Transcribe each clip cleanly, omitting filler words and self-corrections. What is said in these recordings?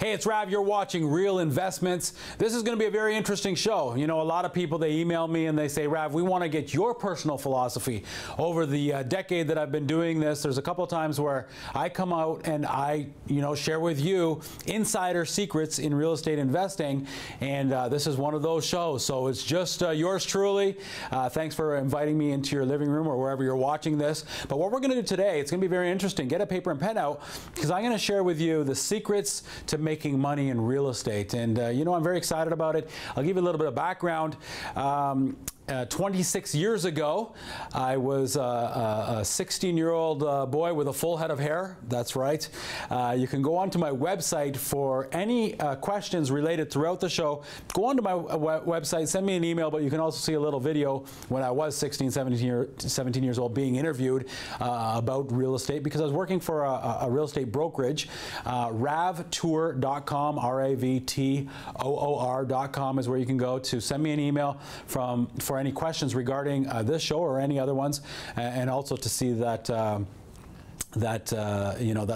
Hey, it's Rav. You're watching Real Investments. This is going to be a very interesting show. You know, a lot of people, they email me and they say, Rav, we want to get your personal philosophy. Over the decade that I've been doing this, there's a couple of times where I come out and I, share with you insider secrets in real estate investing. And this is one of those shows. So it's just yours truly. Thanks for inviting me into your living room or wherever you're watching this. But what we're going to do today, it's going to be very interesting. Get a paper and pen out, because I'm going to share with you the secrets to making money in real estate. And I'm very excited about it. I'll give you a little bit of background. 26 years ago, I was a 16-year-old boy with a full head of hair. That's right. You can go onto my website for any questions related throughout the show. Go onto my website, send me an email, but you can also see a little video when I was 17 years old being interviewed about real estate, because I was working for a real estate brokerage. ravtoor.com, RAVTOOR.com is where you can go to send me an email for any questions regarding this show or any other ones, and also to see that that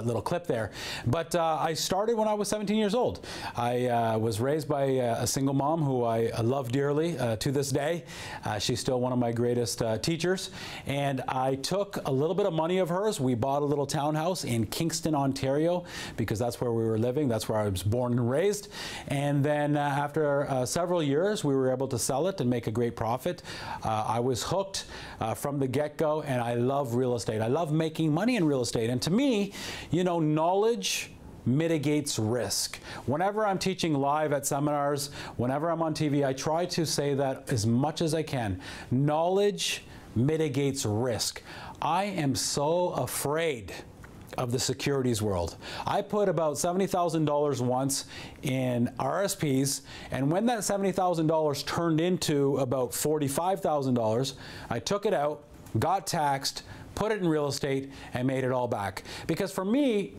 little clip there. But I started when I was 17 years old. I was raised by a single mom who I love dearly to this day. She's still one of my greatest teachers. And I took a little bit of money of hers. We bought a little townhouse in Kingston, Ontario, because that's where we were living. That's where I was born and raised. And then after several years, we were able to sell it and make a great profit. I was hooked from the get-go, and I love real estate. I love making money in real estate. And to me, knowledge mitigates risk. Whenever I'm teaching live at seminars, whenever I'm on TV, I try to say that as much as I can. Knowledge mitigates risk. I am so afraid of the securities world. I put about $70,000 once in RSPs, and when that $70,000 turned into about $45,000, I took it out, got taxed, put it in real estate, and made it all back. Because for me,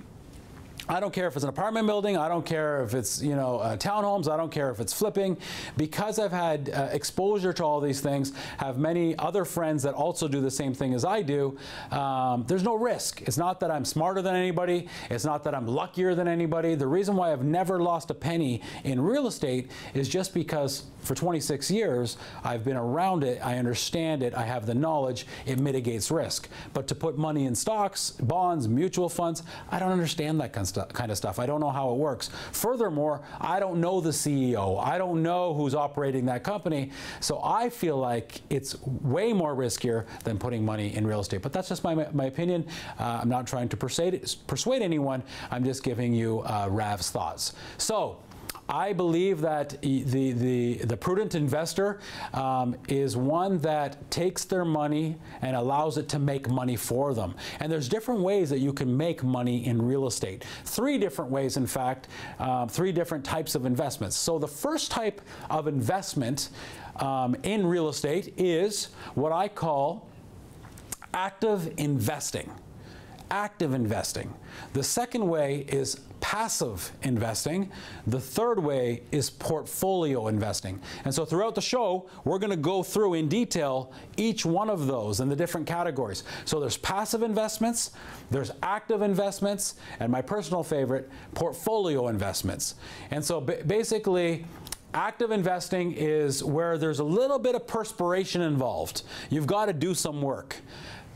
I don't care if it's an apartment building, I don't care if it's, townhomes, I don't care if it's flipping. Because I've had exposure to all these things, have many other friends that also do the same thing as I do, there's no risk. It's not that I'm smarter than anybody, it's not that I'm luckier than anybody. The reason why I've never lost a penny in real estate is just because for 26 years, I've been around it, I understand it, I have the knowledge, it mitigates risk. But to put money in stocks, bonds, mutual funds, I don't understand that kind of stuff. I don't know how it works. Furthermore, I don't know the CEO. I don't know who's operating that company. So I feel like it's way more riskier than putting money in real estate. But that's just my opinion. I'm not trying to persuade anyone. I'm just giving you Rav's thoughts. So I believe that the prudent investor is one that takes their money and allows it to make money for them. And there's different ways that you can make money in real estate. 3 different ways, in fact, 3 different types of investments. So the first type of investment in real estate is what I call active investing. Active investing. The second way is passive investing. The third way is portfolio investing. And so throughout the show, we're going to go through in detail each one of those and the different categories. So there's passive investments, there's active investments, and my personal favorite, portfolio investments. And so basically, active investing is where there's a little bit of perspiration involved. You've got to do some work.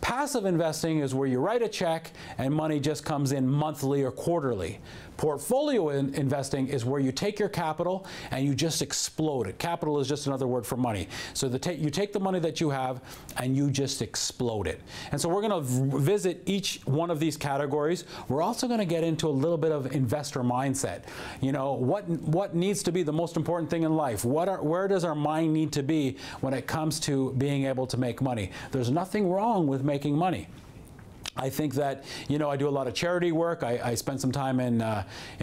Passive investing is where you write a check and money just comes in monthly or quarterly. Portfolio investing is where you take your capital and you just explode it. Capital is just another word for money. So you take the money that you have and you just explode it. And so we're going to visit each one of these categories. We're also going to get into a little bit of investor mindset. What needs to be the most important thing in life? Where does our mind need to be when it comes to being able to make money? There's nothing wrong with making money. I think that, I do a lot of charity work. I spend some time in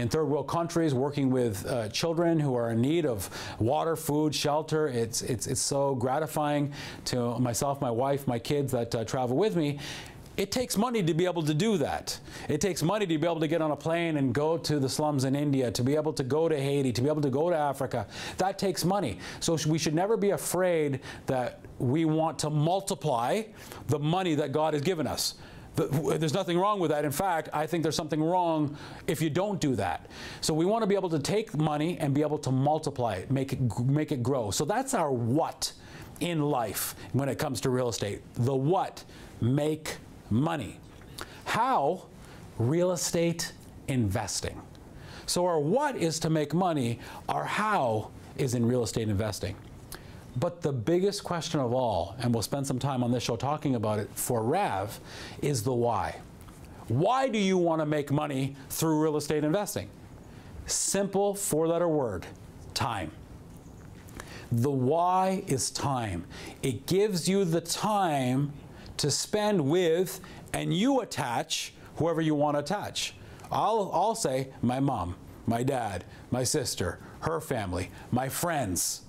third world countries working with children who are in need of water, food, shelter. It's so gratifying to myself, my wife, my kids that travel with me. It takes money to be able to do that. It takes money to be able to get on a plane and go to the slums in India, to be able to go to Haiti, to be able to go to Africa. That takes money. So we should never be afraid that we want to multiply the money that God has given us. There's nothing wrong with that. In fact, I think there's something wrong if you don't do that. So we want to be able to take money and be able to multiply it, make it grow. So that's our what in life when it comes to real estate. The what, make money. How, real estate investing. So our what is to make money, our how is in real estate investing. But the biggest question of all, and we'll spend some time on this show talking about it for Rav, is the why. Why do you want to make money through real estate investing? Simple four-letter word, time. The why is time. It gives you the time to spend with, and you attach whoever you want to attach. I'll say my mom, my dad, my sister, her family, my friends.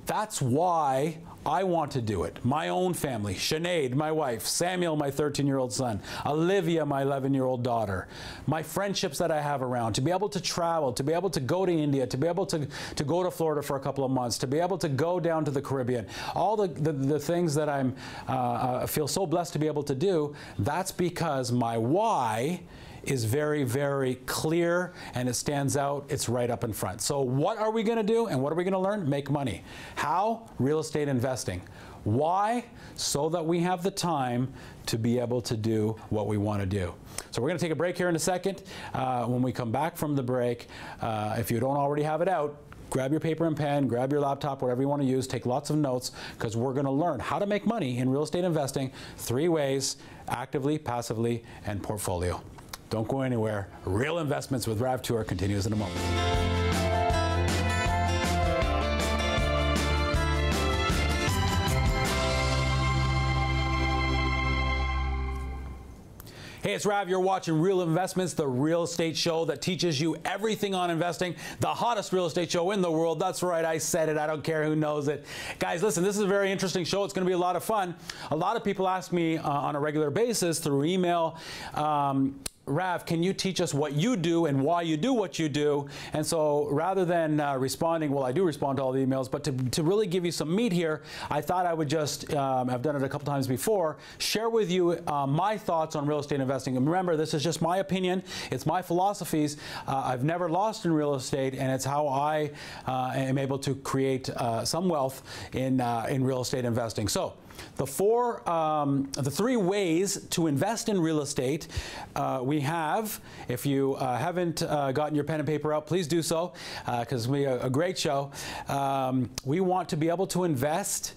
That's why I want to do it. My own family, Sinead, my wife, Samuel, my 13-year-old son, Olivia, my 11-year-old daughter, my friendships that I have around, to be able to travel, to be able to go to India, to be able to go to Florida for a couple of months, to be able to go down to the Caribbean, all the things that I feel so blessed to be able to do. That's because my why is very, very clear, and it stands out. It's right up in front. So what are we going to do, and what are we going to learn? Make money. How? Real estate investing. Why? So that we have the time to be able to do what we want to do. So we're going to take a break here in a second. When we come back from the break, if you don't already have it out, grab your paper and pen, grab your laptop, whatever you want to use, take lots of notes, because we're going to learn how to make money in real estate investing 3 ways: actively, passively, and portfolio. Don't go anywhere. Real Investments with Rav Tour continues in a moment. Hey, it's Rav. You're watching Real Investments, the real estate show that teaches you everything on investing. The hottest real estate show in the world. That's right, I said it. I don't care who knows it. Guys, listen, this is a very interesting show. It's going to be a lot of fun. A lot of people ask me on a regular basis through email, Rav, can you teach us what you do and why you do what you do? And so rather than responding, well, I do respond to all the emails, but to really give you some meat here, I thought I would just, I've done it a couple times before, share with you my thoughts on real estate investing. And remember, this is just my opinion. It's my philosophies. I've never lost in real estate, and it's how I am able to create some wealth in real estate investing. So the 3 ways to invest in real estate we have. If you haven't gotten your pen and paper out, please do so, because we are a great show. We want to be able to invest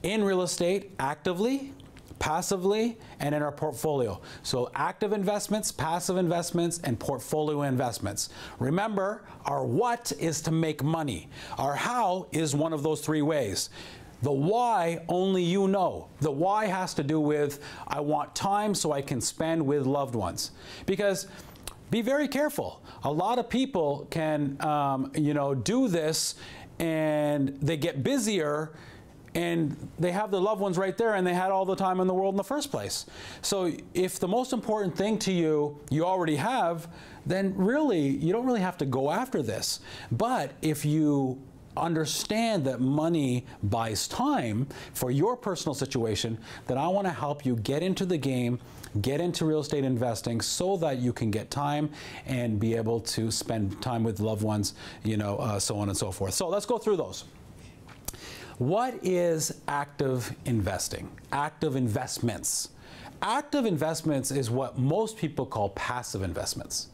in real estate actively, passively, and in our portfolio. So active investments, passive investments, and portfolio investments. Remember, our what is to make money. Our how is one of those 3 ways. The why, only you know. The why has to do with, I want time so I can spend with loved ones. Because be very careful. A lot of people can, do this, and they get busier, and they have their loved ones right there, and they had all the time in the world in the first place. So if the most important thing to you, you already have, then really, you don't really have to go after this. But if you understand that money buys time for your personal situation, then I want to help you get into the game, get into real estate investing, so that you can get time and be able to spend time with loved ones, so on and so forth. So let's go through those. What is active investing? Active investments. Active investments is what most people call passive investments.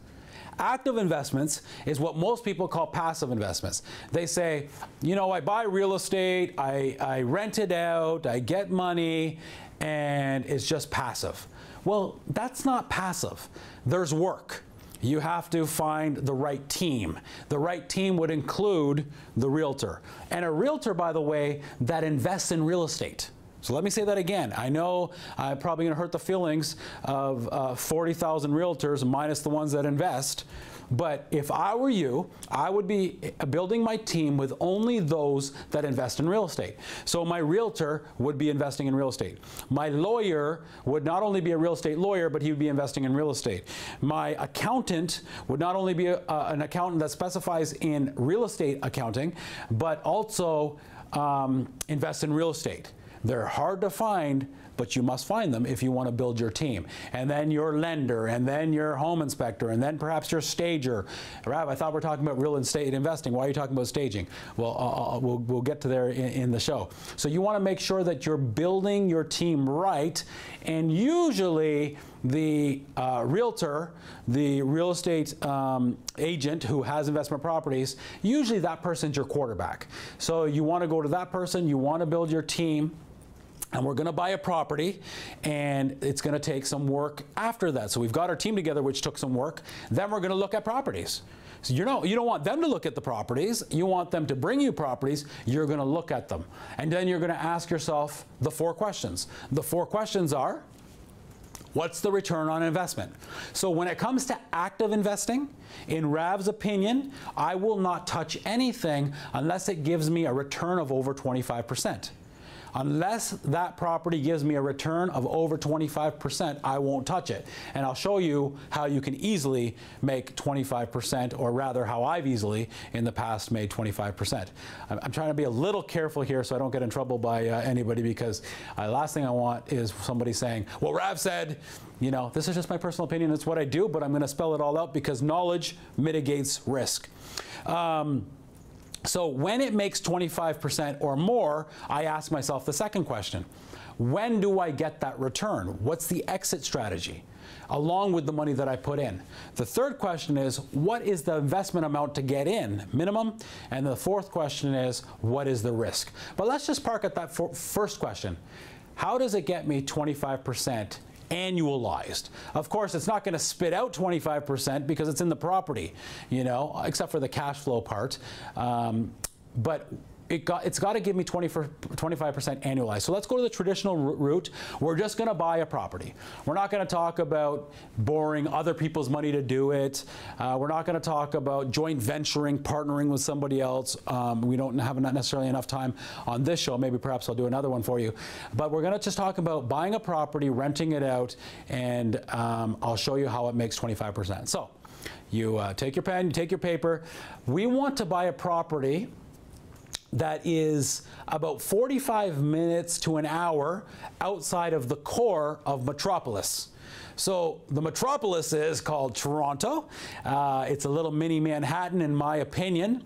Active investments is what most people call passive investments. They say, I buy real estate, I rent it out, I get money, and it's just passive. Well, that's not passive. There's work. You have to find the right team. The right team would include the realtor. And a realtor, by the way, that invests in real estate. So let me say that again. I know I'm probably going to hurt the feelings of 40,000 realtors minus the ones that invest. But if I were you, I would be building my team with only those that invest in real estate. So my realtor would be investing in real estate. My lawyer would not only be a real estate lawyer, but he would be investing in real estate. My accountant would not only be an accountant that specifies in real estate accounting, but also invest in real estate. They're hard to find, but you must find them if you want to build your team. And then your lender, and then your home inspector, and then perhaps your stager. Rav, I thought we're talking about real estate investing. Why are you talking about staging? Well, we'll get to there in the show. So you want to make sure that you're building your team right, and usually the realtor, the real estate agent who has investment properties, usually that person's your quarterback. So you want to go to that person, you want to build your team, and we're going to buy a property, and it's going to take some work after that. So we've got our team together, which took some work. Then we're going to look at properties. So you don't want them to look at the properties. You want them to bring you properties. You're going to look at them. And then you're going to ask yourself the 4 questions. The 4 questions are, what's the return on investment? So when it comes to active investing, in Rav's opinion, I will not touch anything unless it gives me a return of over 25%. Unless that property gives me a return of over 25%, I won't touch it. And I'll show you how you can easily make 25%, or rather how I've easily in the past made 25%. I'm trying to be a little careful here so I don't get in trouble by anybody, because last thing I want is somebody saying, well, Rav said, you know, this is just my personal opinion, it's what I do, but I'm going to spell it all out because knowledge mitigates risk. So when it makes 25% or more, I ask myself the second question. When do I get that return? What's the exit strategy, along with the money that I put in? The third question is, what is the investment amount to get in, minimum? And the fourth question is, what is the risk? But let's just park at that first question. How does it get me 25% annualized? Of course, it's not going to spit out 25% because it's in the property, you know, except for the cash flow part. But it's got to give me 25% annualized. So let's go to the traditional route. We're just going to buy a property. We're not going to talk about borrowing other people's money to do it. We're not going to talk about joint venturing, partnering with somebody else. We don't have not necessarily enough time on this show. Maybe perhaps I'll do another one for you. But we're going to just talk about buying a property, renting it out, and I'll show you how it makes 25%. So you take your pen, you take your paper. We want to buy a property that is about 45 minutes to an hour outside of the core of Metropolis. So the Metropolis is called Toronto. It's a little mini Manhattan, in my opinion.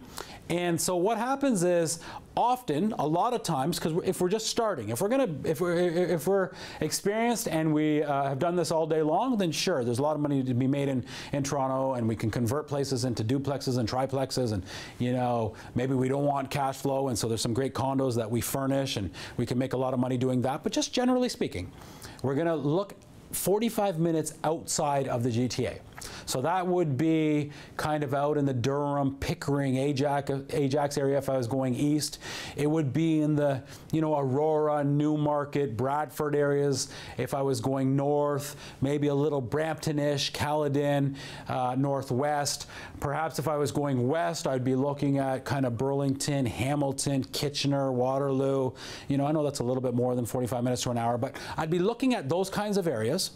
And so what happens is, often, a lot of times, because if we're just starting, if we're experienced and we have done this all day long, then sure, there's a lot of money to be made in Toronto, and we can convert places into duplexes and triplexes, and you know, maybe we don't want cash flow, and so there's some great condos that we furnish, and we can make a lot of money doing that. But just generally speaking, we're going to look 45 minutes outside of the GTA. So that would be kind of out in the Durham, Pickering, Ajax area if I was going east. It would be in the, you know, Aurora, Newmarket, Bradford areas if I was going north, maybe a little Brampton-ish, Caledon, northwest. Perhaps if I was going west, I'd be looking at kind of Burlington, Hamilton, Kitchener, Waterloo. You know, I know that's a little bit more than 45 minutes to an hour, but I'd be looking at those kinds of areas.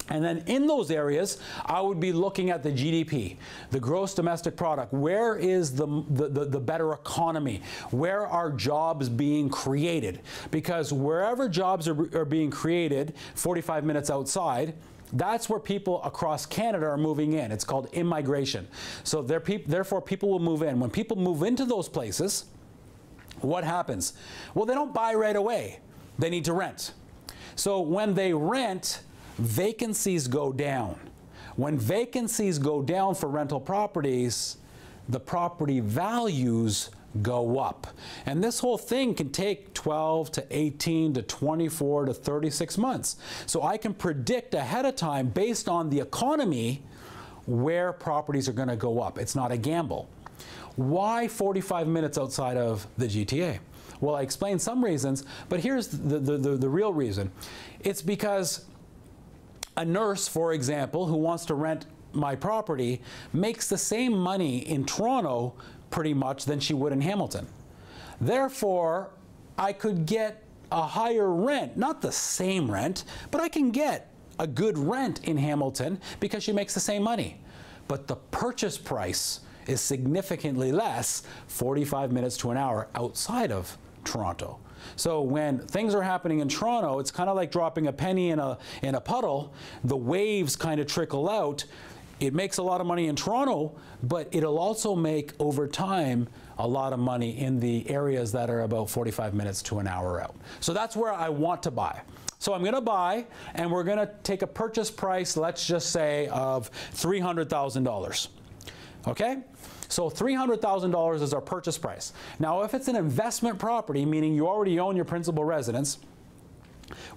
And then in those areas, I would be looking at the GDP, the gross domestic product. Where is the better economy? Where are jobs being created? Because wherever jobs are being created, 45 minutes outside, that's where people across Canada are moving in. It's called immigration. So therefore, people will move in. When people move into those places, what happens? Well, they don't buy right away. They need to rent. So when they rent, vacancies go down. When vacancies go down for rental properties, the property values go up. And this whole thing can take 12 to 18 to 24 to 36 months. So I can predict ahead of time, based on the economy, where properties are going to go up. It's not a gamble. Why 45 minutes outside of the GTA? Well, I explained some reasons, but here's the real reason. It's because a nurse, for example, who wants to rent my property makes the same money in Toronto pretty much than she would in Hamilton. Therefore, I could get a higher rent, not the same rent, but I can get a good rent in Hamilton because she makes the same money. But the purchase price is significantly less, 45 minutes to an hour outside of Toronto. So when things are happening in Toronto, it's kind of like dropping a penny in a puddle. The waves kind of trickle out. It makes a lot of money in Toronto, but it'll also make, over time, a lot of money in the areas that are about 45 minutes to an hour out. So that's where I want to buy. So I'm going to buy, and we're going to take a purchase price, let's just say, of $300,000. Okay? So $300,000 is our purchase price. Now, if it's an investment property, meaning you already own your principal residence,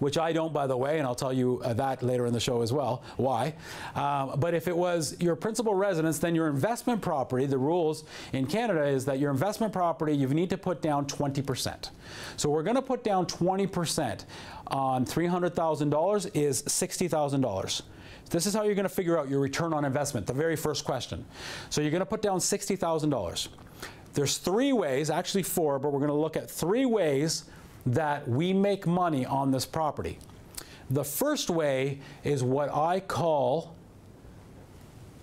which I don't, by the way, and I'll tell you that later in the show as well, why. But if it was your principal residence, then your investment property, the rules in Canada is that your investment property, you need to put down 20%. So we're going to put down 20% on $300,000 is $60,000. This is how you're going to figure out your return on investment, the very first question. So you're going to put down $60,000. There's 3 ways, actually 4, but we're going to look at 3 ways that we make money on this property. The first way is what I call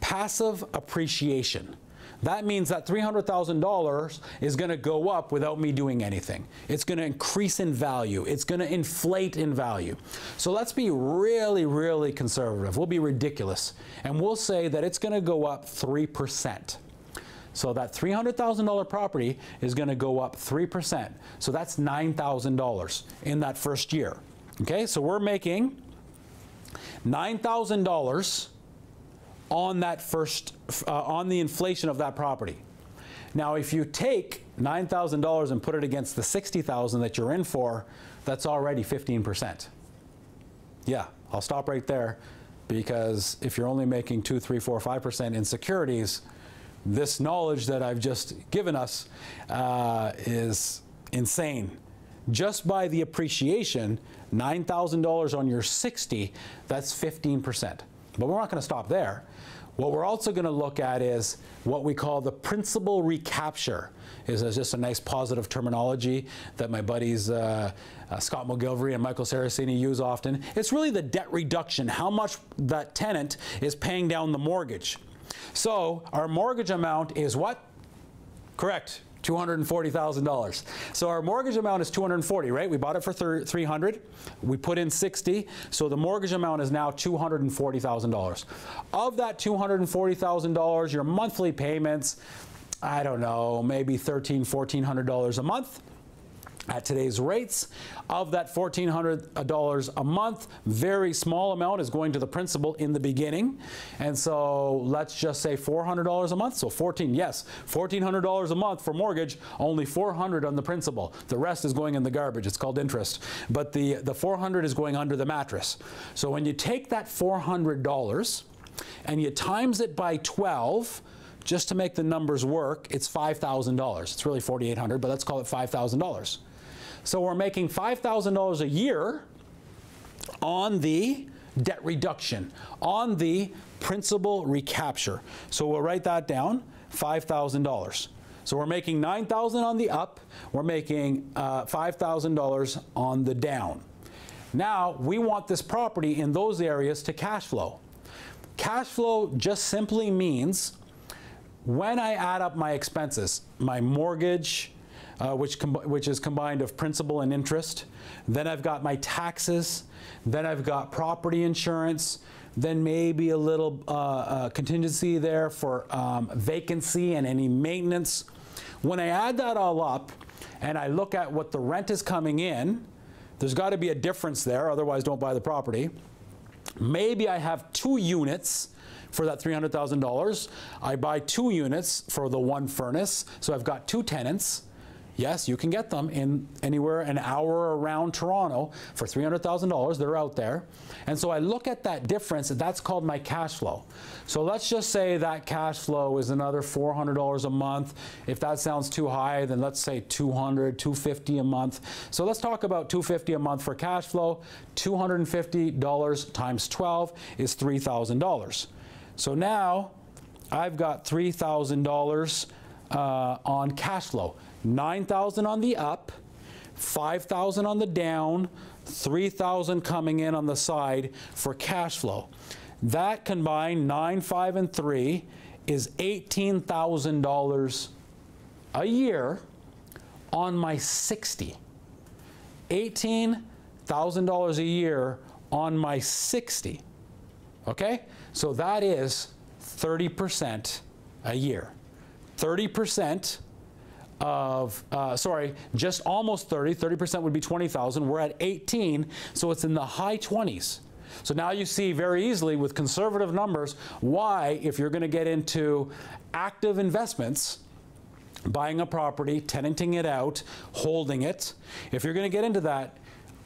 passive appreciation. That means that $300,000 is going to go up without me doing anything. It's going to increase in value. It's going to inflate in value. So let's be really, really conservative. We'll be ridiculous. And we'll say that it's going to go up 3%. So that $300,000 property is going to go up 3%. So that's $9,000 in that first year. Okay, so we're making $9,000 on that first, on the inflation of that property. Now, if you take $9,000 and put it against the $60,000 that you're in for, that's already 15%. Yeah, I'll stop right there, because if you're only making 2, 3, 4, 5% in securities, this knowledge that I've just given us is insane. Just by the appreciation, $9,000 on your 60, that's 15%. But we're not going to stop there. What we're also going to look at is what we call the principal recapture. Is just a nice positive terminology that my buddies Scott McGilvery and Michael Saraceni use often. It's really the debt reduction, how much that tenant is paying down the mortgage. So our mortgage amount is what? Correct, $240,000. So our mortgage amount is $240,000, right? We bought it for $300,000. We put in $60,000. So the mortgage amount is now $240,000. Of that $240,000, your monthly payments, I don't know, maybe $1,300, $1,400 a month. At today's rates, of that $1,400 a month, very small amount is going to the principal in the beginning. And so let's just say $400 a month. So $1,400 a month for mortgage, only $400 on the principal. The rest is going in the garbage. It's called interest. But the $400 is going under the mattress. So when you take that $400 and you times it by 12, just to make the numbers work, it's $5,000. It's really $4,800, but let's call it $5,000. So we're making $5,000 a year on the debt reduction, on the principal recapture. So we'll write that down, $5,000. So we're making $9,000 on the up, we're making $5,000 on the down. Now, we want this property in those areas to cash flow. Cash flow just simply means when I add up my expenses, my mortgage, which is combined of principal and interest, then I've got my taxes, then I've got property insurance, then maybe a little contingency there for vacancy and any maintenance. When I add that all up and I look at what the rent is coming in, there's got to be a difference there, otherwise don't buy the property. Maybe I have 2 units for that $300,000. I buy 2 units for the 1 furnace, so I've got 2 tenants. Yes, you can get them in anywhere an hour around Toronto for $300,000. They're out there. And so I look at that difference, and that's called my cash flow. So let's just say that cash flow is another $400 a month. If that sounds too high, then let's say $200, $250 a month. So let's talk about $250 a month for cash flow. $250 times 12 is $3,000. So now I've got $3,000 on cash flow. $9,000 on the up, $5,000 on the down, $3,000 coming in on the side for cash flow. That combined, 9, 5, and 3, is $18,000 a year on my 60. $18,000 a year on my 60. Okay? So that is 30% a year. 30% of, just almost 30. 30% would be 20,000. We're at 18, so it's in the high 20s. So now you see very easily with conservative numbers why, if you're going to get into active investments, buying a property, tenanting it out, holding it, if you're going to get into that,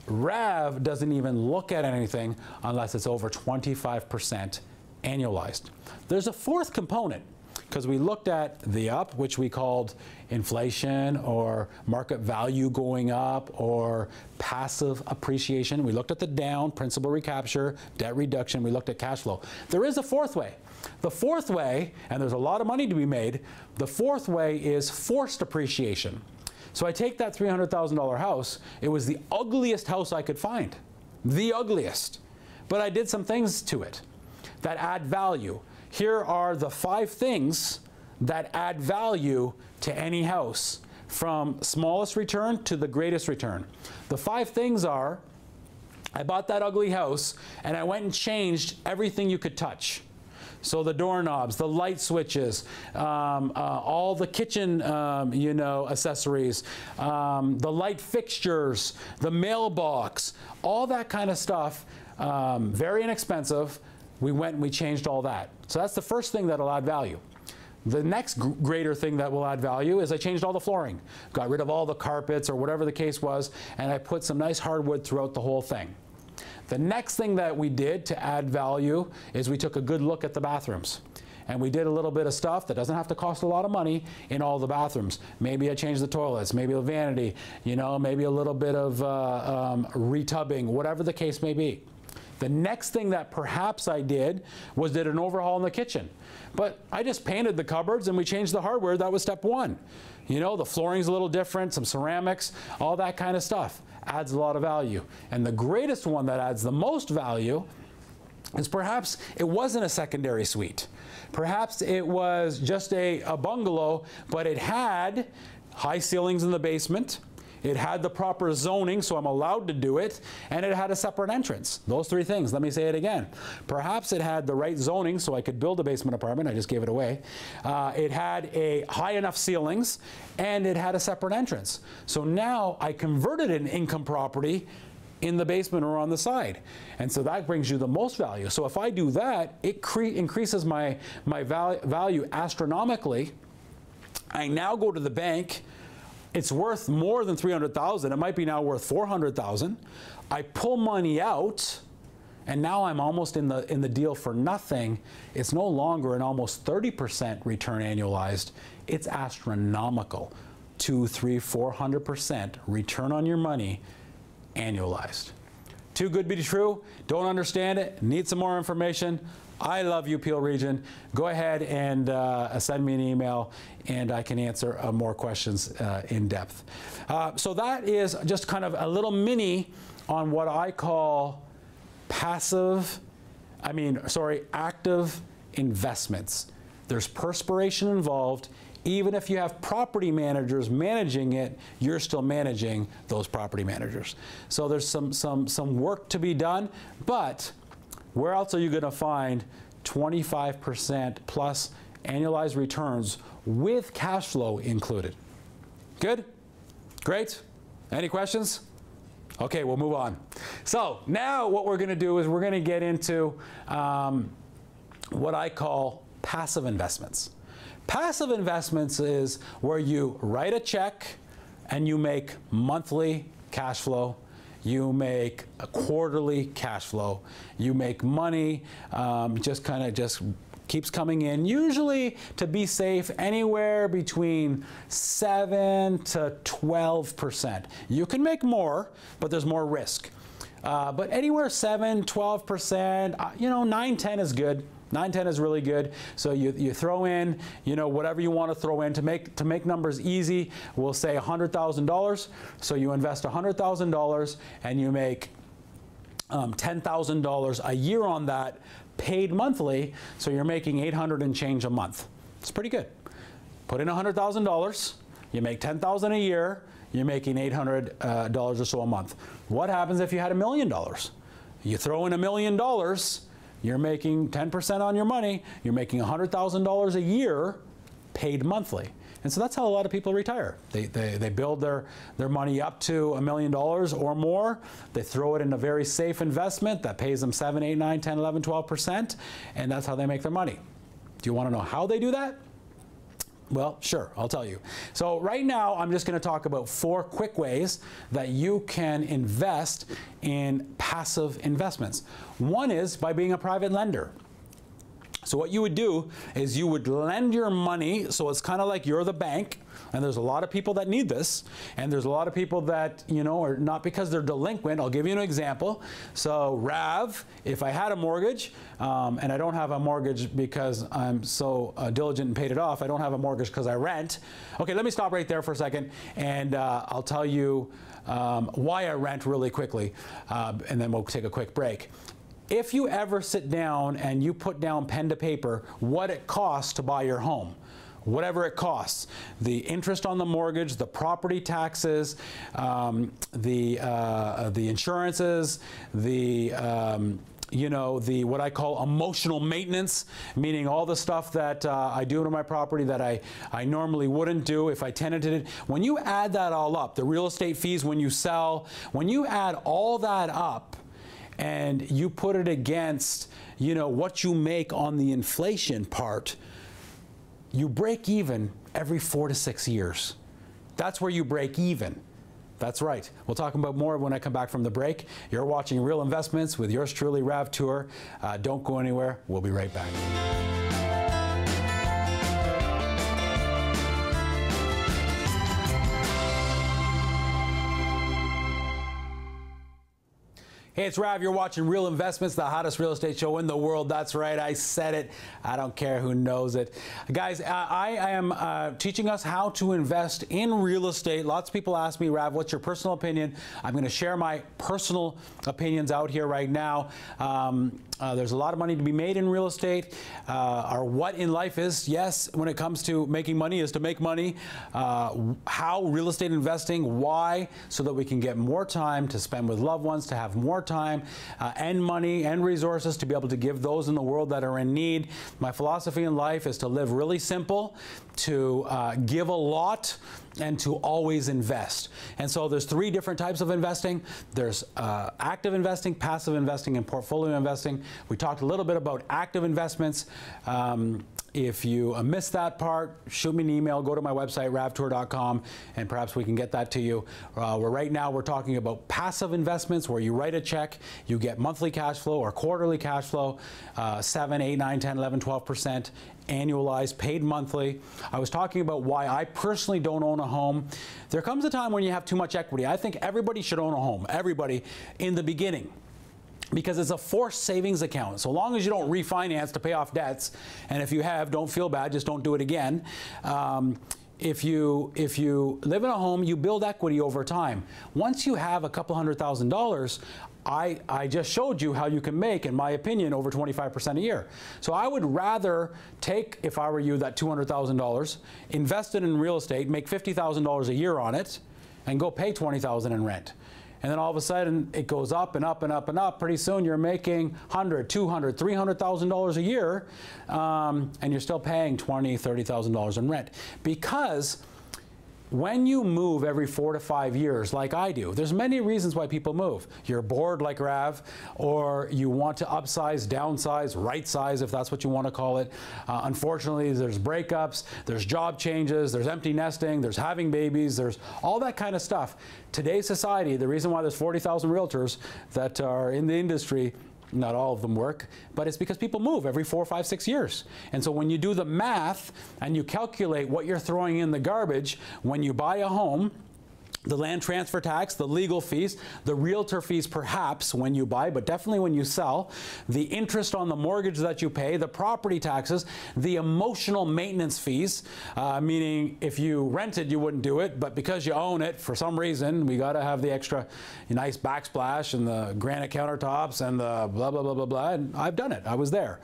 RAV doesn't even look at anything unless it's over 25% annualized. There's a fourth component, because we looked at the up, which we called inflation or market value going up or passive appreciation. We looked at the down, principal recapture, debt reduction. We looked at cash flow. There is a fourth way. The fourth way, and there's a lot of money to be made, the fourth way is forced appreciation. So I take that $300,000 house. It was the ugliest house I could find, the ugliest. But I did some things to it that add value. Here are the 5 things that add value to any house, from smallest return to the greatest return. The 5 things are, I bought that ugly house and I went and changed everything you could touch. So the doorknobs, the light switches, all the kitchen accessories, the light fixtures, the mailbox, all that kind of stuff, very inexpensive. We went and we changed all that. So that's the first thing that'll add value. The next greater thing that will add value is I changed all the flooring, got rid of all the carpets or whatever the case was, and I put some nice hardwood throughout the whole thing. The next thing that we did to add value is we took a good look at the bathrooms. And we did a little bit of stuff that doesn't have to cost a lot of money in all the bathrooms. Maybe I changed the toilets, maybe a vanity, maybe a little bit of retubbing, whatever the case may be. The next thing that perhaps I did was an overhaul in the kitchen. But I just painted the cupboards and we changed the hardware. That was step 1. The flooring's a little different, some ceramics, all that kind of stuff adds a lot of value. And the greatest one that adds the most value is perhaps it wasn't a secondary suite. Perhaps it was just a bungalow, but it had high ceilings in the basement. It had the proper zoning, so I'm allowed to do it, and it had a separate entrance. Those 3 things. Let me say it again. Perhaps it had the right zoning, so I could build a basement apartment. I just gave it away. It had a high enough ceilings, and it had a separate entrance. So now I converted an income property in the basement or on the side. And so that brings you the most value. So if I do that, it increases my value astronomically. I now go to the bank. It's worth more than $300,000. It might be now worth $400,000. I pull money out, and now I'm almost in the deal for nothing. It's no longer an almost 30% return annualized. It's astronomical, 200, 300, 400% return on your money annualized. Too good to be true. Don't understand it. Need some more information. I love you, Peel Region. Go ahead and send me an email, and I can answer more questions in depth. So that is just kind of a little mini on what I call active investments. There's perspiration involved. Even if you have property managers managing it, you're still managing those property managers. So there's some work to be done, but where else are you going to find 25% plus annualized returns with cash flow included? Good? Great? Any questions? Okay, we'll move on. So now what we're going to do is we're going to get into what I call passive investments. Passive investments is where you write a check and you make monthly cash flow. You make a quarterly cash flow. You make money, just keeps coming in. Usually, to be safe, anywhere between 7 to 12%. You can make more, but there's more risk. But anywhere 7, 12%, 9, 10 is good. 9, 10 is really good. So you throw in, whatever you want to throw in to make numbers easy. We'll say $100,000. So you invest $100,000 and you make $10,000 a year on that, paid monthly. So you're making $800 and change a month. It's pretty good. Put in $100,000. You make $10,000 a year. you're making $800 or so a month. What happens if you had $1 million? You throw in $1 million, you're making 10% on your money, you're making $100,000 a year paid monthly. And so that's how a lot of people retire. They build their money up to $1 million or more. They throw it in a very safe investment that pays them 7, 8, 9, 10, 11, 12%, and that's how they make their money. Do you want to know how they do that? Well, sure, I'll tell you. So right now, I'm just going to talk about 4 quick ways that you can invest in passive investments. One is by being a private lender. So what you would do is you would lend your money, so it's kind of like you're the bank, and there's a lot of people that need this, and there's a lot of people that, you know, are not because they're delinquent. I'll give you an example. So Rav, if I had a mortgage, and I don't have a mortgage because I'm so diligent and paid it off, I don't have a mortgage because I rent. Okay, let me stop right there for a second, and I'll tell you why I rent really quickly, and then we'll take a quick break. If you ever sit down and you put down pen to paper what it costs to buy your home, whatever it costs, the interest on the mortgage, the property taxes, the insurances, you know, what I call emotional maintenance, meaning all the stuff that I do to my property that I normally wouldn't do if I tenanted it. When you add that all up, the real estate fees when you sell, when you add all that up, and you put it against, you know, what you make on the inflation part, you break even every 4 to 6 years. That's where you break even. That's right. We'll talk about more when I come back from the break. You're watching Real Investments with yours truly, Rav Tour. Don't go anywhere. We'll be right back. Hey, it's Rav. You're watching Real Investments, the hottest real estate show in the world. That's right. I said it. I don't care who knows it. Guys, I am teaching us how to invest in real estate. Lots of people ask me, Rav, what's your personal opinion? I'm going to share my personal opinions out here right now. There's a lot of money to be made in real estate. Our what in life is, yes, when it comes to making money, is to make money. How real estate investing, why, so that we can get more time to spend with loved ones, to have more time and money and resources to be able to give those in the world that are in need. My philosophy in life is to live really simple, to give a lot, and to always invest. And so there's 3 different types of investing. There's active investing, passive investing, and portfolio investing. We talked a little bit about active investments. If you missed that part, shoot me an email, go to my website, ravtour.com, and perhaps we can get that to you. Right now we're talking about passive investments where you write a check, you get monthly cash flow or quarterly cash flow, 7, 8, 9, 10, 11, 12%. Annualized, paid monthly. I was talking about why I personally don't own a home. There comes a time when you have too much equity. I think everybody should own a home, everybody, in the beginning, because it's a forced savings account. So long as you don't refinance to pay off debts, and if you have, don't feel bad, just don't do it again. If you live in a home, you build equity over time. Once you have a couple $100,000, I just showed you how you can make, in my opinion, over 25% a year. So I would rather take, if I were you, that $200,000, invest it in real estate, make $50,000 a year on it, and go pay $20,000 in rent. And then all of a sudden it goes up and up and up and up. Pretty soon you're making $100,000, $200,000, $300,000 a year, and you're still paying $20,000, $30,000 in rent. Because when you move every 4 to 5 years, like I do, there's many reasons why people move. You're bored like Rav, or you want to upsize, downsize, right size, if that's what you want to call it. Unfortunately, there's breakups, there's job changes, there's empty nesting, there's having babies, there's all that kind of stuff. Today's society, the reason why there's 40,000 realtors that are in the industry, not all of them work, but it's because people move every 4, 5, 6 years. And so when you do the math and you calculate what you're throwing in the garbage when you buy a home, the land transfer tax, the legal fees, the realtor fees perhaps when you buy, but definitely when you sell, the interest on the mortgage that you pay, the property taxes, the emotional maintenance fees, meaning if you rented you wouldn't do it, but because you own it, for some reason, we got to have the extra nice backsplash and the granite countertops and the blah, blah, blah, blah, blah, and I've done it. I was there.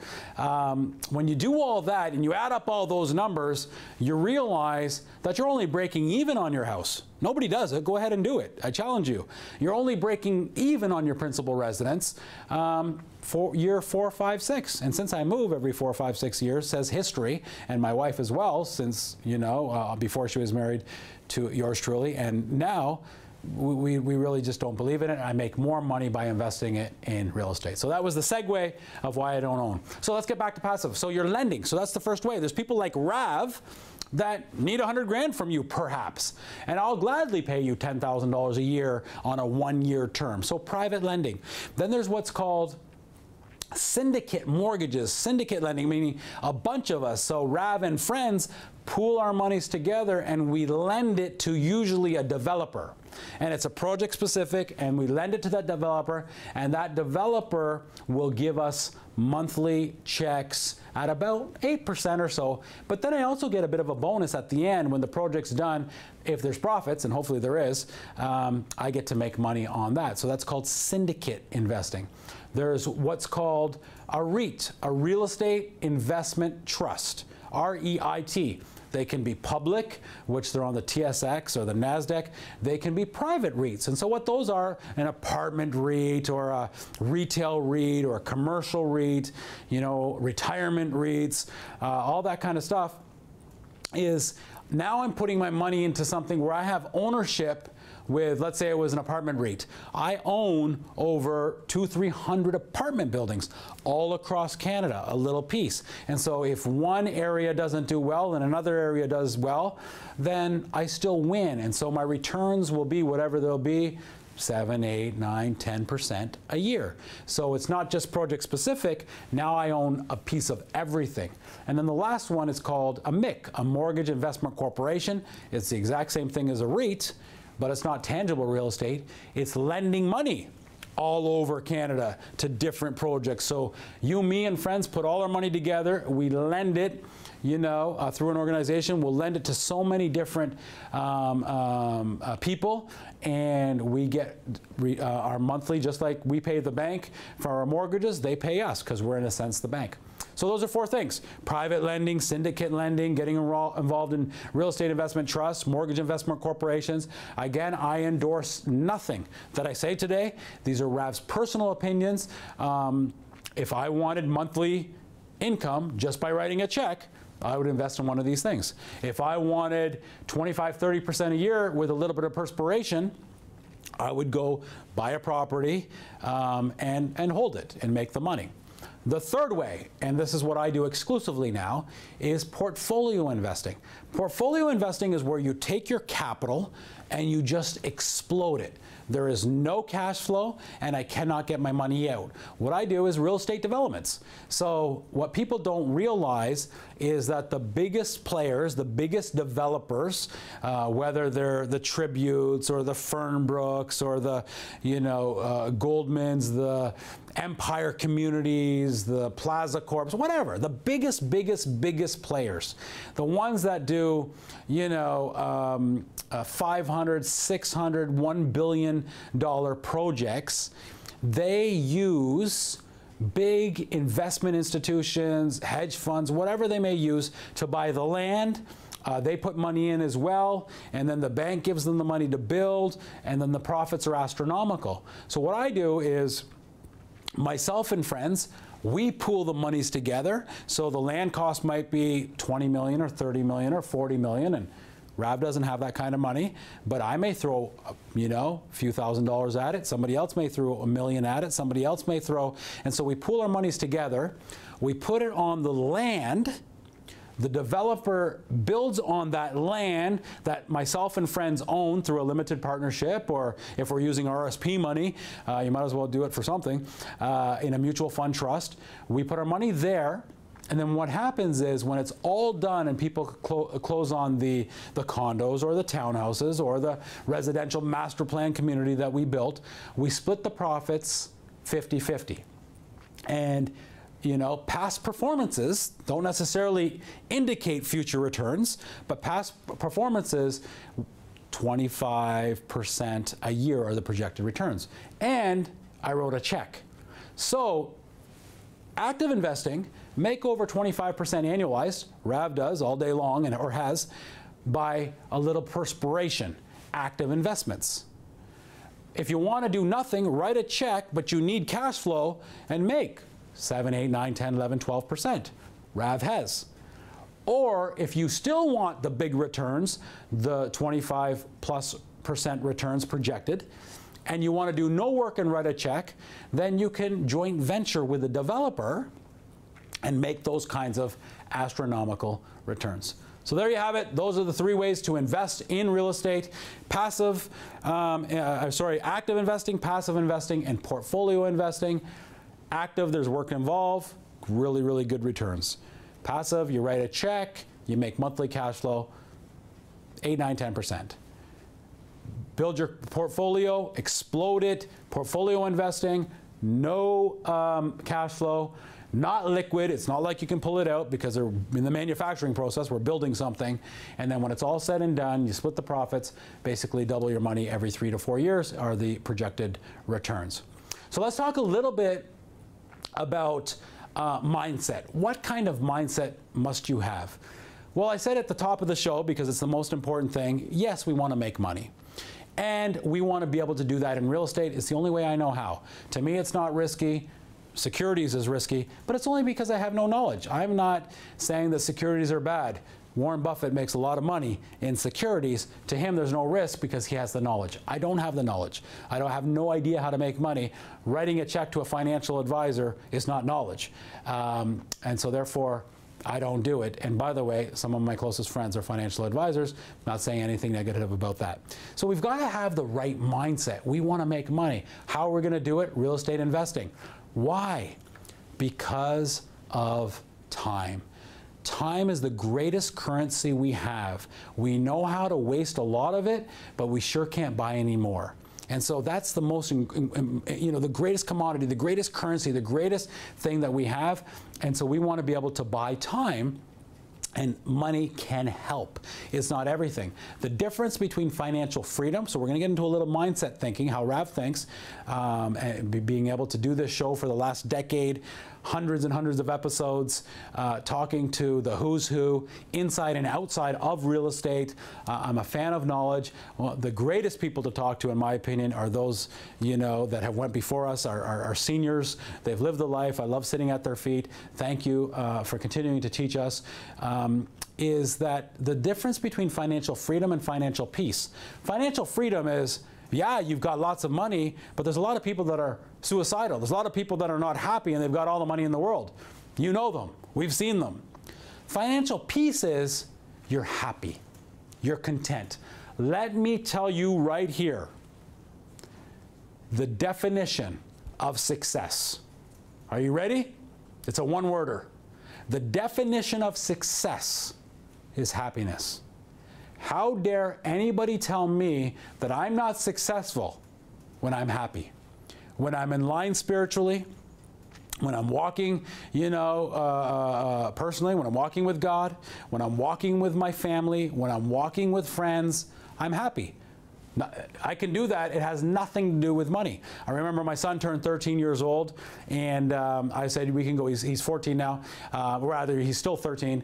When you do all that and you add up all those numbers, you realize that you're only breaking even on your house. Nobody does it. Go ahead and do it. I challenge you. You're only breaking even on your principal residence for year 4, 5, 6. And since I move every 4, 5, 6 years, says history, and my wife as well, since, you know, before she was married to yours truly, and now we really just don't believe in it. I make more money by investing it in real estate. So that was the segue of why I don't own. So let's get back to passive. So you're lending. So that's the first way. There's people like Rav that need 100 grand from you, perhaps. And I'll gladly pay you $10,000 a year on a 1-year term. So private lending. Then there's what's called syndicate mortgages, syndicate lending, meaning a bunch of us, so Rav and friends, pool our monies together and we lend it to usually a developer. And it's a project specific, and we lend it to that developer, and that developer will give us monthly checks at about 8% or so. But then I also get a bit of a bonus at the end when the project's done. If there's profits, and hopefully there is, I get to make money on that. So that's called syndicate investing. There's what's called a REIT, a real estate investment trust, REIT. They can be public, which they're on the TSX or the NASDAQ. They can be private REITs. And so what those are, an apartment REIT or a retail REIT or a commercial REIT, you know, retirement REITs, all that kind of stuff, is now I'm putting my money into something where I have ownership with, let's say it was an apartment REIT. I own over 200-300 apartment buildings all across Canada, a little piece. And so if one area doesn't do well and another area does well, then I still win. And so my returns will be whatever they'll be, 7, 8, 9, 10% a year. So it's not just project specific. Now I own a piece of everything. And then the last one is called a MIC, a Mortgage Investment Corporation. It's the exact same thing as a REIT, but it's not tangible real estate. It's lending money all over Canada to different projects. So you, me, and friends put all our money together. We lend it, you know, through an organization. We'll lend it to so many different people, and we get our monthly, just like we pay the bank for our mortgages, they pay us because we're in a sense the bank. So those are 4 things: private lending, syndicate lending, getting involved in real estate investment trusts, mortgage investment corporations. Again, I endorse nothing that I say today. These are Rav's personal opinions. If I wanted monthly income just by writing a check, I would invest in one of these things. If I wanted 25, 30% a year with a little bit of perspiration, I would go buy a property and hold it and make the money. The third way, and this is what I do exclusively now, is portfolio investing. Portfolio investing is where you take your capital and you just explode it. There is no cash flow, and I cannot get my money out. What I do is real estate developments. So what people don't realize is that the biggest players, the biggest developers, whether they're the Tributes or the Fernbrooks or the, you know, Goldmans, the Empire Communities, the Plaza Corps, whatever, the biggest players, the ones that do, you know, 500, 600, $1 billion projects, they use big investment institutions, hedge funds, whatever they may use to buy the land. They put money in as well, and then the bank gives them the money to build, and then the profits are astronomical. So what I do is, myself and friends, we pool the monies together. So the land cost might be 20 million or 30 million or 40 million, and Rav doesn't have that kind of money, but I may throw, you know, a few $1,000s at it. Somebody else may throw $1 million at it. Somebody else may throw, and so we pool our monies together. We put it on the land. The developer builds on that land that myself and friends own through a limited partnership, or if we're using RSP money, you might as well do it for something, in a mutual fund trust. We put our money there, and then what happens is when it's all done and people close on the condos or the townhouses or the residential master plan community that we built, we split the profits 50-50. And you know, past performances don't necessarily indicate future returns, but past performances, 25% a year are the projected returns. And I wrote a check. So active investing, make over 25% annualized, Rav does all day long, and or has, by a little perspiration. active investments. If you want to do nothing, write a check, but you need cash flow and make 7, 8, 9, 10, 11, 12%. Rav has. Or if you still want the big returns, the 25+% returns projected, and you want to do no work and write a check, then you can joint venture with a developer and make those kinds of astronomical returns. So there you have it. Those are the 3 ways to invest in real estate: active investing, passive investing, and portfolio investing. Active, there's work involved, really, really good returns. Passive, you write a check, you make monthly cash flow, 8, 9, 10%. Build your portfolio, explode it, portfolio investing, no cash flow, not liquid. It's not like you can pull it out because they're in the manufacturing process. We're building something. And then when it's all said and done, you split the profits, basically double your money every 3 to 4 years are the projected returns. So let's talk a little bit about mindset. What kind of mindset must you have? Well, I said at the top of the show, because it's the most important thing, yes, we want to make money. And we want to be able to do that in real estate. It's the only way I know how. To me, it's not risky. Securities is risky, but it's only because I have no knowledge. I'm not saying that securities are bad. Warren Buffett makes a lot of money in securities. To him, there's no risk because he has the knowledge. I don't have the knowledge. I don't have no idea how to make money. Writing a check to a financial advisor is not knowledge. And so therefore, I don't do it. And by the way, some of my closest friends are financial advisors. Not saying anything negative about that. So we've got to have the right mindset. We want to make money. How are we going to do it? Real estate investing. Why? Because of time. Time is the greatest currency we have. We know how to waste a lot of it, but we sure can't buy any more. And so that's the most, the greatest commodity, the greatest currency, the greatest thing that we have. And so we want to be able to buy time, and money can help. It's not everything. The difference between financial freedom, so we're going to get into a little mindset thinking, how Rav thinks, and being able to do this show for the last decade, hundreds and hundreds of episodes, talking to the who's who, inside and outside of real estate. I'm a fan of knowledge. Well, the greatest people to talk to, in my opinion, are those, that have went before us, our seniors. They've lived the life. I love sitting at their feet. Thank you for continuing to teach us. Is that the difference between financial freedom and financial peace? Financial freedom is, yeah, you've got lots of money, but there's a lot of people that are suicidal. There's a lot of people that are not happy and they've got all the money in the world. You know them. We've seen them. Financial peace is you're happy. You're content. Let me tell you right here the definition of success. Are you ready? It's a one-worder. The definition of success is happiness. How dare anybody tell me that I'm not successful when I'm happy? When I'm in line spiritually, when I'm walking, personally, when I'm walking with God, when I'm walking with my family, when I'm walking with friends, I'm happy. I can do that. It has nothing to do with money. I remember my son turned 13 years old, and I said, we can go. He's 14 now. Rather, he's still 13,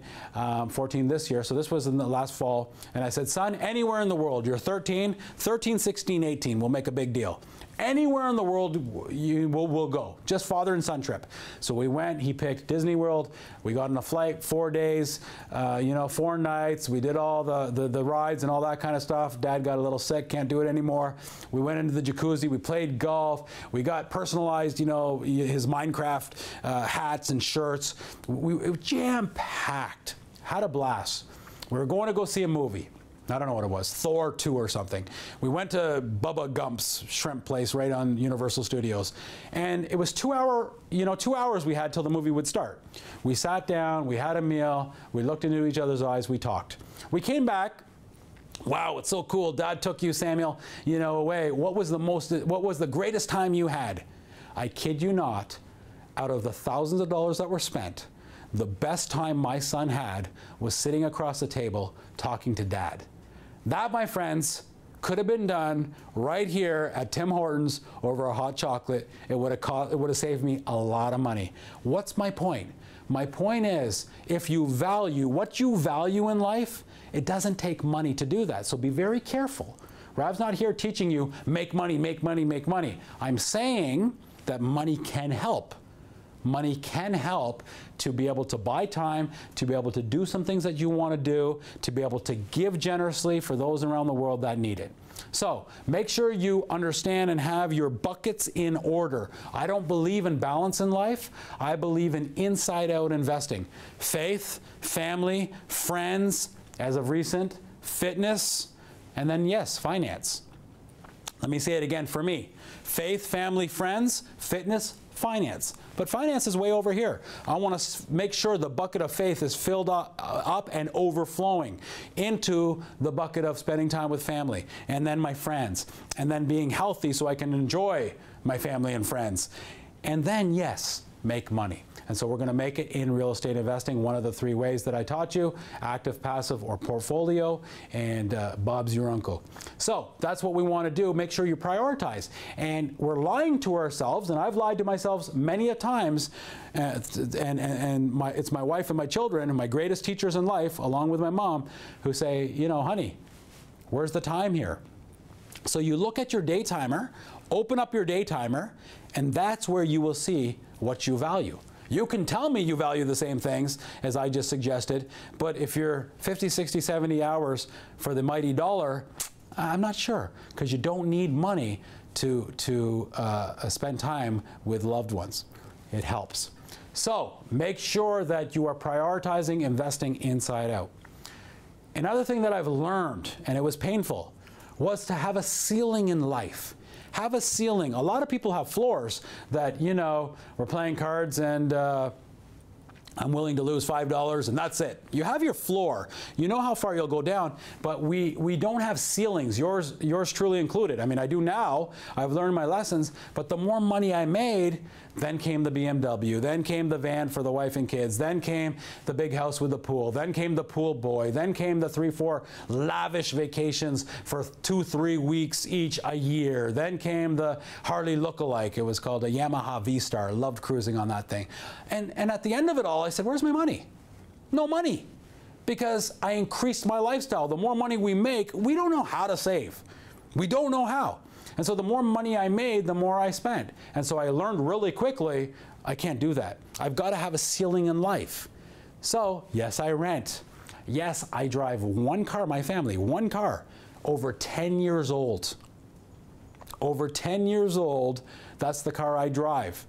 14 this year. So this was in the last fall. And I said, son, anywhere in the world, you're 13, 16, 18, we'll make a big deal. Anywhere in the world, we'll go. Just father and son trip. So we went. He picked Disney World. We got on a flight, 4 days, 4 nights. We did all the rides and all that kind of stuff. Dad got a little sick, can't do it anymore. We went into the jacuzzi. We played golf. We got personalized, his Minecraft hats and shirts. It was jam-packed. Had a blast. We were going to go see a movie. I don't know what it was, Thor 2 or something. We went to Bubba Gump's shrimp place right on Universal Studios. And it was 2 hours we had till the movie would start. We sat down, we had a meal, we looked into each other's eyes, we talked. We came back. Wow, it's so cool. Dad took you, Samuel, away. What was the greatest time you had? I kid you not, out of the thousands of dollars that were spent, the best time my son had was sitting across the table talking to Dad. That, my friends, could have been done right here at Tim Hortons over a hot chocolate. It would have saved me a lot of money. What's my point? My point is, if you value what you value in life, it doesn't take money to do that. So be very careful Rav's not here teaching you make money, make money, make money. I'm saying that money can help. Money can help to be able to buy time, to be able to do some things that you want to do, to be able to give generously for those around the world that need it. So make sure you understand and have your buckets in order. I don't believe in balance in life. I believe in inside-out investing. Faith, family, friends, as of recent, fitness, and then, yes, finance. Let me say it again for me. Faith, family, friends, fitness, finance. But finance is way over here. I want to make sure the bucket of faith is filled up and overflowing into the bucket of spending time with family, and then my friends, and then being healthy so I can enjoy my family and friends. And then, yes, make money. And so we're going to make it in real estate investing, one of the three ways that I taught you: active, passive, or portfolio, and Bob's your uncle. So that's what we want to do. Make sure you prioritize. And we're lying to ourselves, and I've lied to myself many a times, it's my wife and my children and my greatest teachers in life, along with my mom, who say, you know, honey, where's the time here? So you look at your day timer, open up your day timer, and that's where you will see what you value. You can tell me you value the same things as I just suggested, but if you're 50, 60, 70 hours for the mighty dollar, I'm not sure, because you don't need money to spend time with loved ones. It helps. So make sure that you are prioritizing investing inside out. Another thing that I've learned, and it was painful, was to have a ceiling in life. Have a ceiling. A lot of people have floors that, you know, we're playing cards and I'm willing to lose $5 and that's it. You have your floor. You know how far you'll go down, but we don't have ceilings, yours truly included. I mean, I do now. I've learned my lessons, but the more money I made, then came the BMW, then came the van for the wife and kids, then came the big house with the pool, then came the pool boy, then came the 3-4 lavish vacations for 2-3 weeks each a year, then came the Harley lookalike. It was called a Yamaha V-Star. Loved cruising on that thing. And at the end of it all, I said, where's my money? No money. Because I increased my lifestyle. The more money we make, we don't know how to save. We don't know how. And so the more money I made, the more I spent. And so I learned really quickly, I can't do that. I've got to have a ceiling in life. So yes, I rent. Yes, I drive one car, my family, one car, over 10 years old. Over 10 years old, that's the car I drive.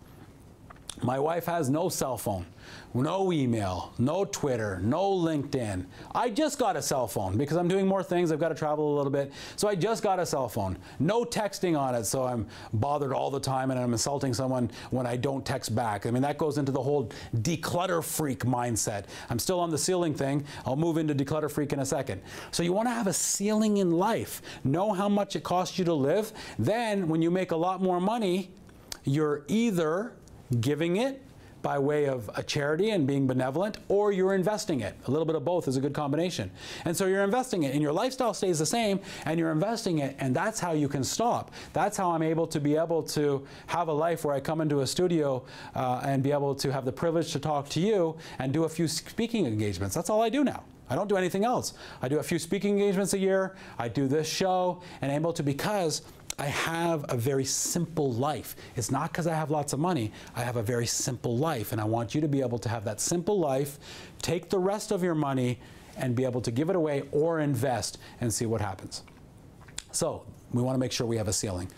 My wife has no cell phone, no email, no Twitter, no LinkedIn. I just got a cell phone because I'm doing more things. I've got to travel a little bit. So I just got a cell phone. No texting on it, so I'm bothered all the time and I'm insulting someone when I don't text back. I mean, that goes into the whole declutter freak mindset. I'm still on the ceiling thing. I'll move into declutter freak in a second. So you want to have a ceiling in life. Know how much it costs you to live. Then when you make a lot more money, you're either giving it by way of a charity and being benevolent, or you're investing it. A little bit of both is a good combination. And so you're investing it, and your lifestyle stays the same, and you're investing it, and that's how you can stop. That's how I'm able to have a life where I come into a studio and be able to have the privilege to talk to you and do a few speaking engagements. That's all I do now. I don't do anything else. I do a few speaking engagements a year. I do this show, and I'm able to, because I have a very simple life. It's not because I have lots of money. I have a very simple life, and I want you to be able to have that simple life, take the rest of your money, and be able to give it away or invest and see what happens. So we want to make sure we have a ceiling.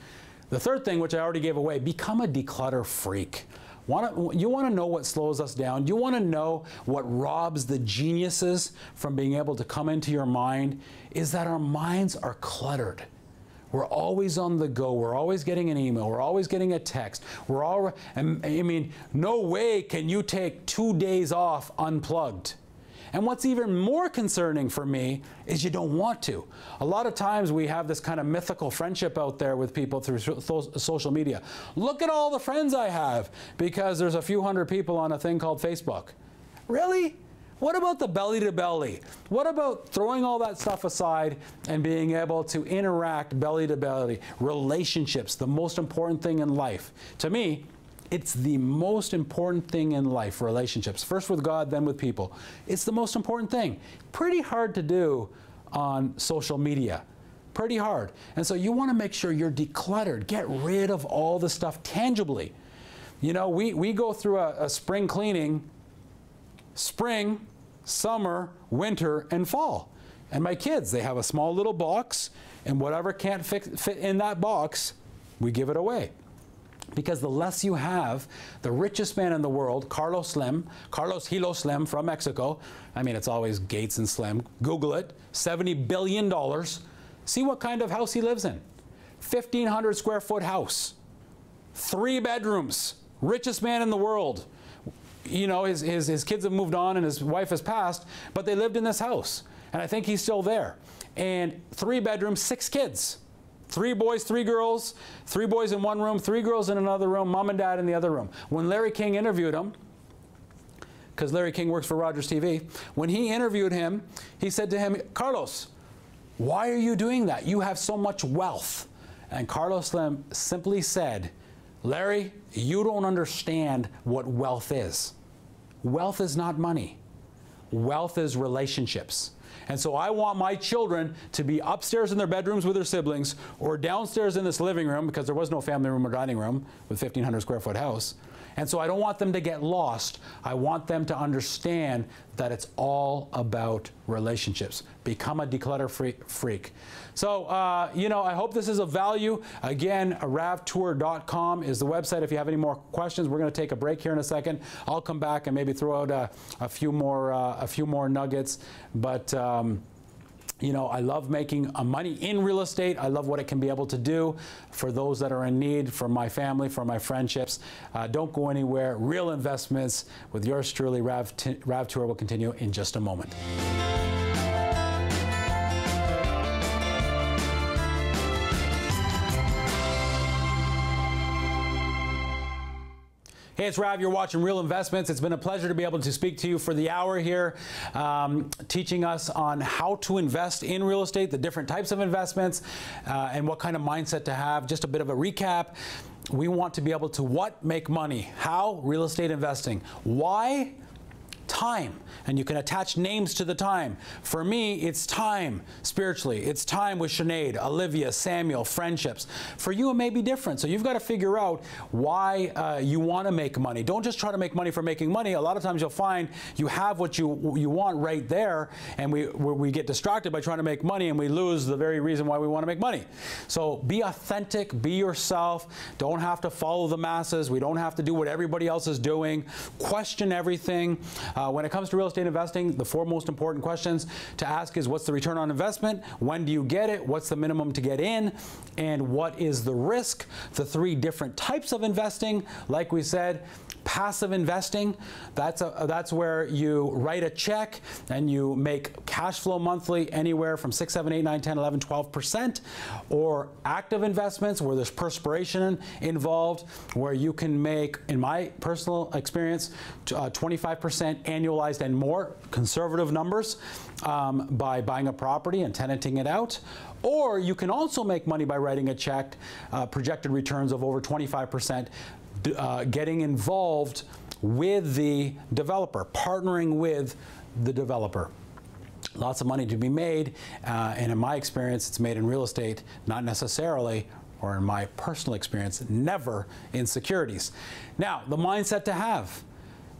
The third thing, which I already gave away, become a declutter freak. You want to know what slows us down. You want to know what robs the geniuses from being able to come into your mind, is that our minds are cluttered. We're always on the go. We're always getting an email. We're always getting a text. I mean, no way can you take 2 days off unplugged. And what's even more concerning for me is you don't want to. A lot of times we have this kind of mythical friendship out there with people through social media. Look at all the friends I have because there's a few hundred people on a thing called Facebook. Really? What about the belly to belly? What about throwing all that stuff aside and being able to interact belly to belly? Relationships, the most important thing in life. To me, it's the most important thing in life, relationships. First with God, then with people. It's the most important thing. Pretty hard to do on social media. pretty hard. And so you want to make sure you're decluttered. Get rid of all the stuff tangibly. You know, we go through a spring cleaning, spring, summer, winter, and fall. And my kids, they have a small little box, and whatever can't fit in that box, we give it away. Because the less you have, the richest man in the world, Carlos Hilo Slim from Mexico, I mean, it's always Gates and Slim, Google it, $70 billion. See what kind of house he lives in. 1,500 square foot house, 3 bedrooms, richest man in the world. You know, his kids have moved on and his wife has passed, but they lived in this house. And I think he's still there. And 3 bedrooms, 6 kids. 3 boys, 3 girls, 3 boys in one room, 3 girls in another room, mom and dad in the other room. When Larry King interviewed him, because Larry King works for Rogers TV, when he interviewed him, he said to him, Carlos, why are you doing that? You have so much wealth. And Carlos Slim simply said, Larry, you don't understand what wealth is. Wealth is not money. Wealth is relationships. And so I want my children to be upstairs in their bedrooms with their siblings or downstairs in this living room, because there was no family room or dining room with 1,500 square foot house. And so I don't want them to get lost. I want them to understand that it's all about relationships. Become a declutter freak. So, you know, I hope this is of value. Again, ravtour.com is the website. If you have any more questions, we're going to take a break here in a second. I'll come back and maybe throw out a few more nuggets. But you know, I love making money in real estate. I love what it can be able to do for those that are in need, for my family, for my friendships. Don't go anywhere. Real Investments with yours truly, Rav Tour, will continue in just a moment. Hey, it's Rav. You're watching Real Investments. It's been a pleasure to be able to speak to you for the hour here, teaching us on how to invest in real estate, the different types of investments, and what kind of mindset to have. Just a bit of a recap. We want to be able to what? Make money. How? Real estate investing. Why? Time. And you can attach names to the time. For me, it's time spiritually. It's time with Sinead, Olivia, Samuel, friendships. For you, it may be different. So you've got to figure out why you want to make money. Don't just try to make money for making money. A lot of times you'll find you have what you want right there, and we get distracted by trying to make money, and we lose the very reason why we want to make money. So be authentic, be yourself. Don't have to follow the masses. We don't have to do what everybody else is doing. Question everything. When it comes to real estate investing, the 4 most important questions to ask is, what's the return on investment? When do you get it? What's the minimum to get in? And what is the risk? The 3 different types of investing, like we said. Passive investing, that's where you write a check and you make cash flow monthly anywhere from 6, 7, 8, 9, 10, 11, 12%. Or active investments where there's perspiration involved, where you can make, in my personal experience, 25% annualized and more, conservative numbers, by buying a property and tenanting it out. Or you can also make money by writing a check, projected returns of over 25%, getting involved with the developer, partnering with the developer. Lots of money to be made, and in my experience, it's made in real estate, not necessarily, or in my personal experience, never in securities. Now, the mindset to have.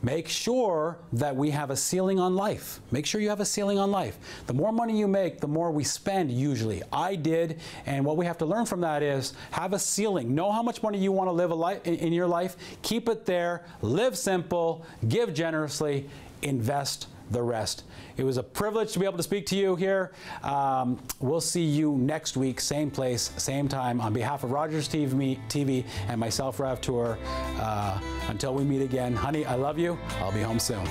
Make sure that we have a ceiling on life. Make sure you have a ceiling on life. The more money you make, the more we spend usually. I did, and what we have to learn from that is have a ceiling. Know how much money you want to live in your life. Keep it there. Live simple. Give generously. Invest the rest. It was a privilege to be able to speak to you here. We'll see you next week, same place, same time. On behalf of Rogers TV and myself, Rav Tour, until we meet again, honey, I love you. I'll be home soon.